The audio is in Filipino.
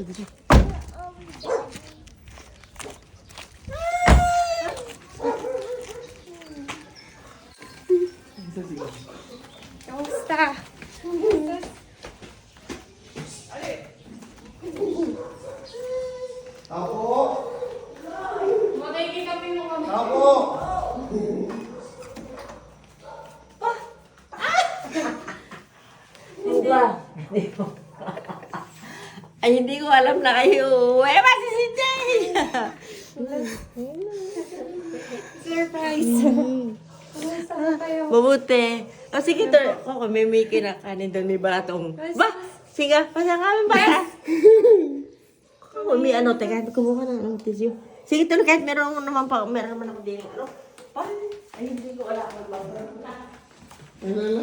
dito. Kamusta? Ako! Magkikikapi mo kami. Ako! Ay, hindi ko alam na kayo. Eh, ba si Jay? Surprise. Kamusta na kayo? Mabuti. O sige, to. Ako, may Mickey na kanin doon, may batong. Ba? Sige, pasang kami ba? Ako, may ano, teka, kumuha na ng tissue. Sige, tuloy, kahit meron naman ako din. Ano? Pa? Ay, hindi ko alam. Ano?